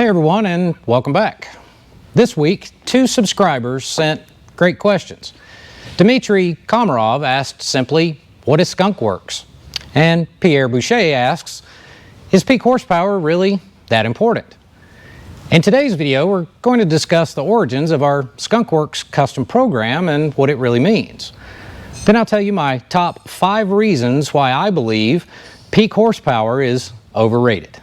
everyone, and welcome back. This week, 2 subscribers sent great questions. Dmitry Komarov asked simply, what is Skunkworks? And Pierre Boucher asks, is peak horsepower really that important? In today's video, we're going to discuss the origins of our Skunkworks custom program and what it really means. Then I'll tell you my top 5 reasons why I believe peak horsepower is overrated.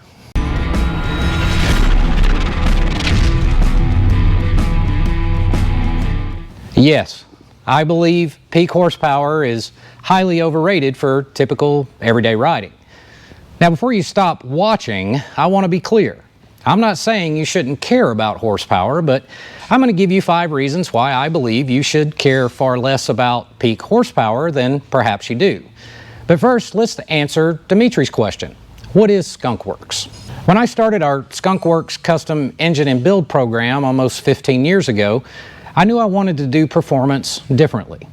Yes, I believe peak horsepower is highly overrated for typical everyday riding. Now, before you stop watching, I want to be clear. I'm not saying you shouldn't care about horsepower, but I'm going to give you 5 reasons why I believe you should care far less about peak horsepower than perhaps you do. But first, let's answer Dimitri's question. What is Skunkworks? When I started our Skunkworks Custom Engine and Build program almost 15 years ago, I knew I wanted to do performance differently.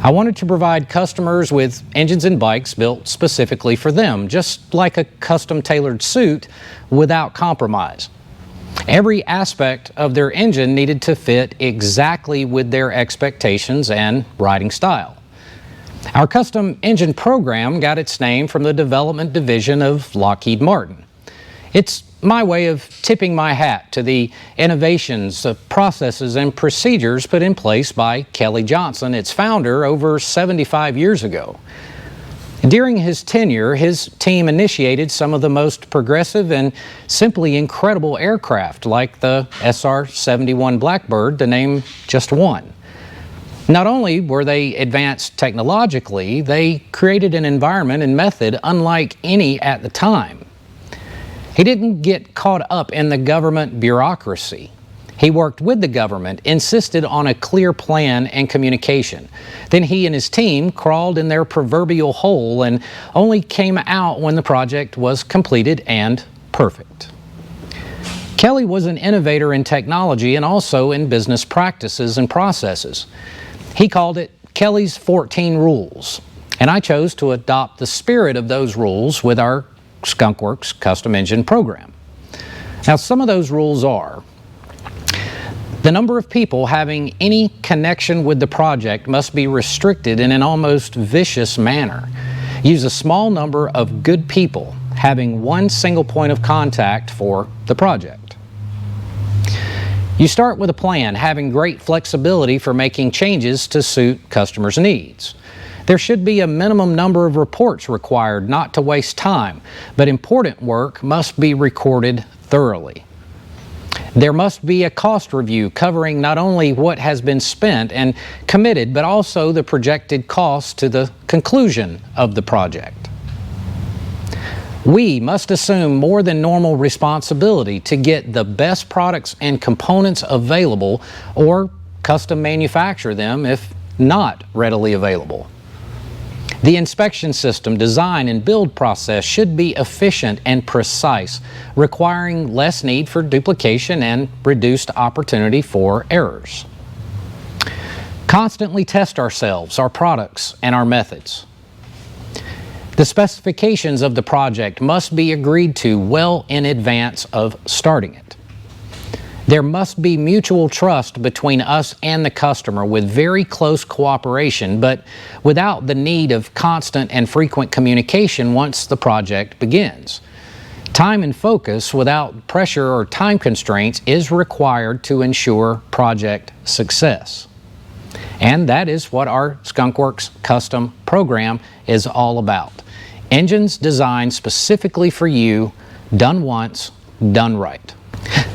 I wanted to provide customers with engines and bikes built specifically for them, just like a custom-tailored suit without compromise. Every aspect of their engine needed to fit exactly with their expectations and riding style. Our custom engine program got its name from the development division of Lockheed Martin. It's my way of tipping my hat to the innovations, processes, and procedures put in place by Kelly Johnson, its founder, over 75 years ago. During his tenure, his team initiated some of the most progressive and simply incredible aircraft, like the SR-71 Blackbird, to name just one. Not only were they advanced technologically, they created an environment and method unlike any at the time. He didn't get caught up in the government bureaucracy. He worked with the government, insisted on a clear plan and communication. Then he and his team crawled in their proverbial hole and only came out when the project was completed and perfect. Kelly was an innovator in technology and also in business practices and processes. He called it Kelly's 14 Rules, and I chose to adopt the spirit of those rules with our Skunkworks Custom Engine program. Now, some of those rules are: the number of people having any connection with the project must be restricted in an almost vicious manner. Use a small number of good people having one single point of contact for the project. You start with a plan, having great flexibility for making changes to suit customers' needs. There should be a minimum number of reports required not to waste time, but important work must be recorded thoroughly. There must be a cost review covering not only what has been spent and committed, but also the projected cost to the conclusion of the project. We must assume more than normal responsibility to get the best products and components available, or custom manufacture them if not readily available. The inspection system, design, and build process should be efficient and precise, requiring less need for duplication and reduced opportunity for errors. Constantly test ourselves, our products, and our methods. The specifications of the project must be agreed to well in advance of starting it. There must be mutual trust between us and the customer with very close cooperation, but without the need of constant and frequent communication once the project begins. Time and focus without pressure or time constraints is required to ensure project success. And that is what our Skunkworks custom program is all about. Engines designed specifically for you, done once, done right.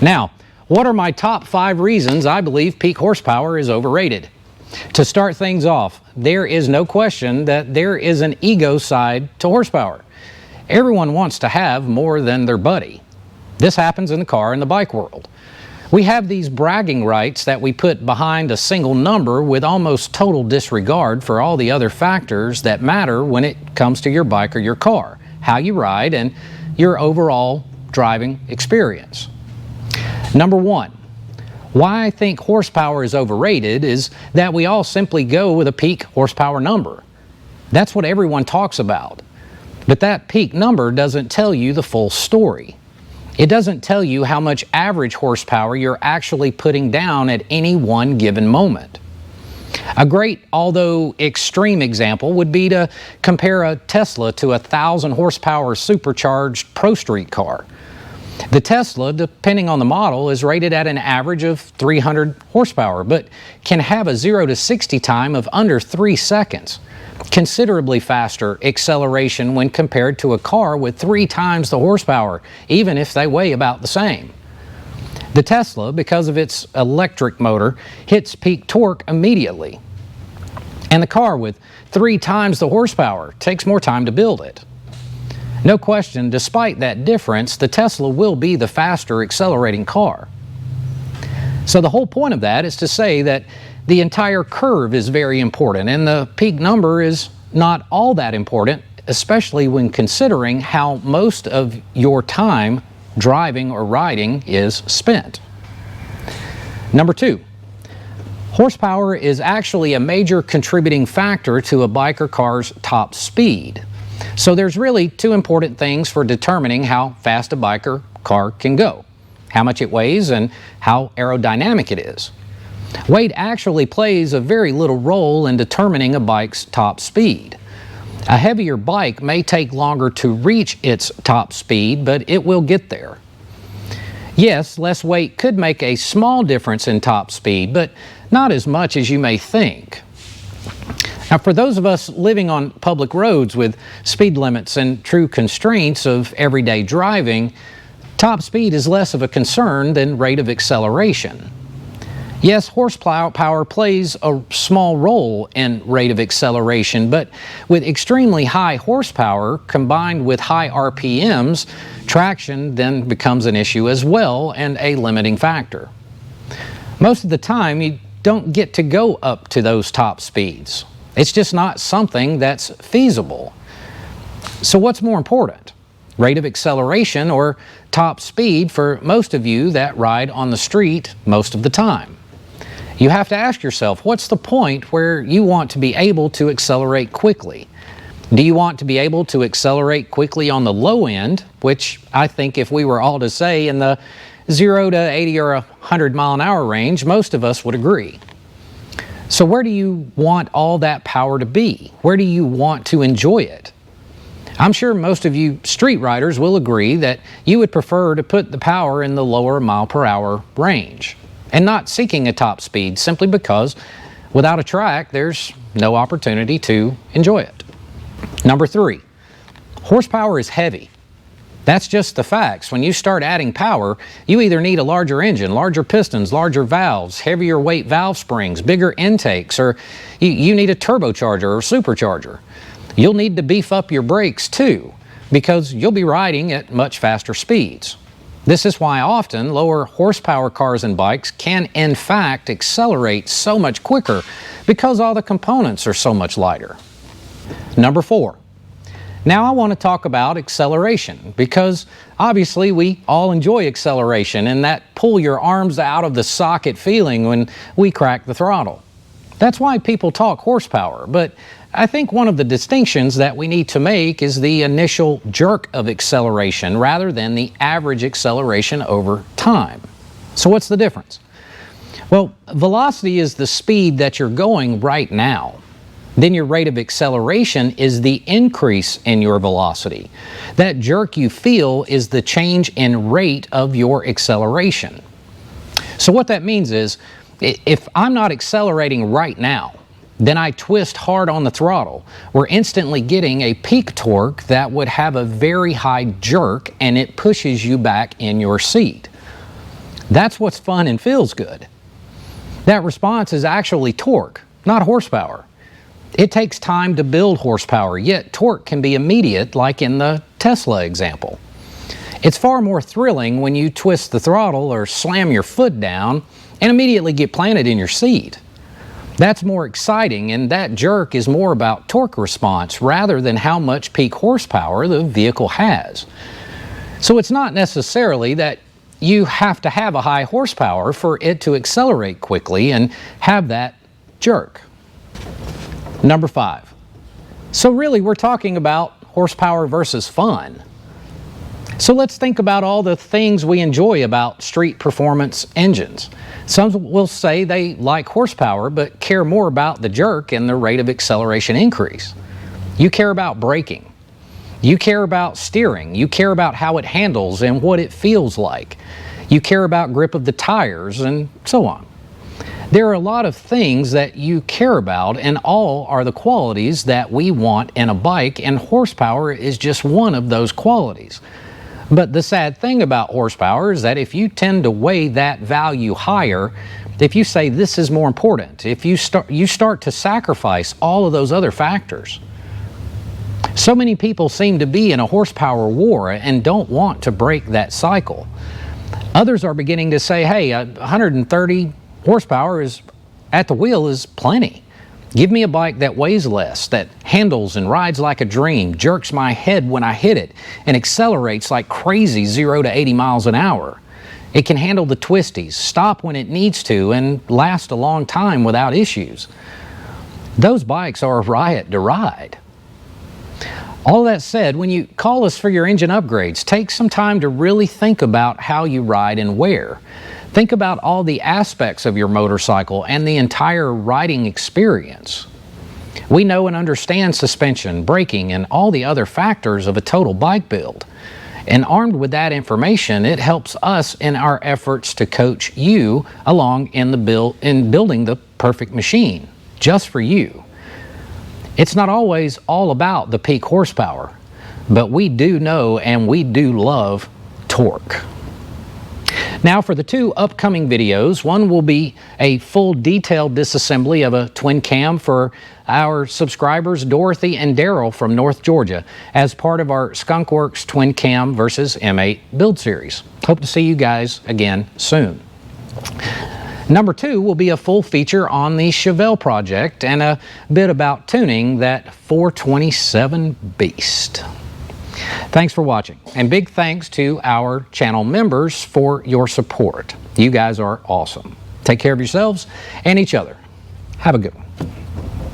Now, what are my top 5 reasons I believe peak horsepower is overrated? To start things off, there is no question that there is an ego side to horsepower. Everyone wants to have more than their buddy. This happens in the car and the bike world. We have these bragging rights that we put behind a single number with almost total disregard for all the other factors that matter when it comes to your bike or your car, how you ride, and your overall driving experience. Number 1, why I think horsepower is overrated is that we all simply go with a peak horsepower number. That's what everyone talks about. But that peak number doesn't tell you the full story. It doesn't tell you how much average horsepower you're actually putting down at any one given moment. A great, although extreme example would be to compare a Tesla to a 1,000 horsepower supercharged Pro Street car. The Tesla, depending on the model, is rated at an average of 300 horsepower, but can have a 0 to 60 time of under 3 seconds. Considerably faster acceleration when compared to a car with 3 times the horsepower, even if they weigh about the same. The Tesla, because of its electric motor, hits peak torque immediately. And the car with 3 times the horsepower takes more time to build it. No question, despite that difference, the Tesla will be the faster accelerating car. So the whole point of that is to say that the entire curve is very important, and the peak number is not all that important, especially when considering how most of your time driving or riding is spent. Number 2, horsepower is actually a major contributing factor to a biker car's top speed. So there's really 2 important things for determining how fast a biker car can go: how much it weighs and how aerodynamic it is. Weight actually plays a very little role in determining a bike's top speed. A heavier bike may take longer to reach its top speed, but it will get there. Yes, less weight could make a small difference in top speed, but not as much as you may think. Now, for those of us living on public roads with speed limits and true constraints of everyday driving, top speed is less of a concern than rate of acceleration. Yes, horsepower plays a small role in rate of acceleration, but with extremely high horsepower combined with high RPMs, traction then becomes an issue as well and a limiting factor. Most of the time, you don't get to go up to those top speeds. It's just not something that's feasible. So what's more important, rate of acceleration or top speed for most of you that ride on the street most of the time? You have to ask yourself, what's the point where you want to be able to accelerate quickly? Do you want to be able to accelerate quickly on the low end, which I think if we were all to say in the 0 to 80 or 100 mile an hour range, most of us would agree. So where do you want all that power to be? Where do you want to enjoy it? I'm sure most of you street riders will agree that you would prefer to put the power in the lower mile per hour range and not seeking a top speed simply because without a track, there's no opportunity to enjoy it. Number 3, horsepower is heavy. That's just the facts. When you start adding power, you either need a larger engine, larger pistons, larger valves, heavier weight valve springs, bigger intakes, or you need a turbocharger or supercharger. You'll need to beef up your brakes too, because you'll be riding at much faster speeds. This is why often lower horsepower cars and bikes can in fact accelerate so much quicker because all the components are so much lighter. Number 4. Now I want to talk about acceleration, because obviously we all enjoy acceleration and that pull your arms out of the socket feeling when we crack the throttle. That's why people talk horsepower, but I think one of the distinctions that we need to make is the initial jerk of acceleration rather than the average acceleration over time. So what's the difference? Well, velocity is the speed that you're going right now. Then your rate of acceleration is the increase in your velocity. That jerk you feel is the change in rate of your acceleration. So what that means is, if I'm not accelerating right now, then I twist hard on the throttle, we're instantly getting a peak torque that would have a very high jerk, and it pushes you back in your seat. That's what's fun and feels good. That response is actually torque, not horsepower. It takes time to build horsepower, yet torque can be immediate, like in the Tesla example. It's far more thrilling when you twist the throttle or slam your foot down and immediately get planted in your seat. That's more exciting, and that jerk is more about torque response rather than how much peak horsepower the vehicle has. So it's not necessarily that you have to have a high horsepower for it to accelerate quickly and have that jerk. Number 5. So really we're talking about horsepower versus fun. So let's think about all the things we enjoy about street performance engines. Some will say they like horsepower but care more about the jerk and the rate of acceleration increase. You care about braking. You care about steering. You care about how it handles and what it feels like. You care about grip of the tires and so on. There are a lot of things that you care about, and all are the qualities that we want in a bike, and horsepower is just one of those qualities. But the sad thing about horsepower is that if you tend to weigh that value higher, if you say this is more important, if you start to sacrifice all of those other factors. So many people seem to be in a horsepower war and don't want to break that cycle. Others are beginning to say, hey, 130 horsepower is at the wheel is plenty. Give me a bike that weighs less, that handles and rides like a dream, jerks my head when I hit it, and accelerates like crazy 0 to 80 miles an hour. It can handle the twisties, stop when it needs to, and last a long time without issues. Those bikes are a riot to ride. All that said, when you call us for your engine upgrades, take some time to really think about how you ride and where. Think about all the aspects of your motorcycle and the entire riding experience. We know and understand suspension, braking, and all the other factors of a total bike build. And armed with that information, it helps us in our efforts to coach you along in building the perfect machine, just for you. It's not always all about the peak horsepower, but we do know and we do love torque. Now for the two upcoming videos, one will be a full detailed disassembly of a twin cam for our subscribers Dorothy and Daryl from North Georgia as part of our Skunkworks twin cam versus M8 build series. Hope to see you guys again soon. Number 2 will be a full feature on the Chevelle project and a bit about tuning that 427 beast. Thanks for watching, and big thanks to our channel members for your support. You guys are awesome. Take care of yourselves and each other. Have a good one.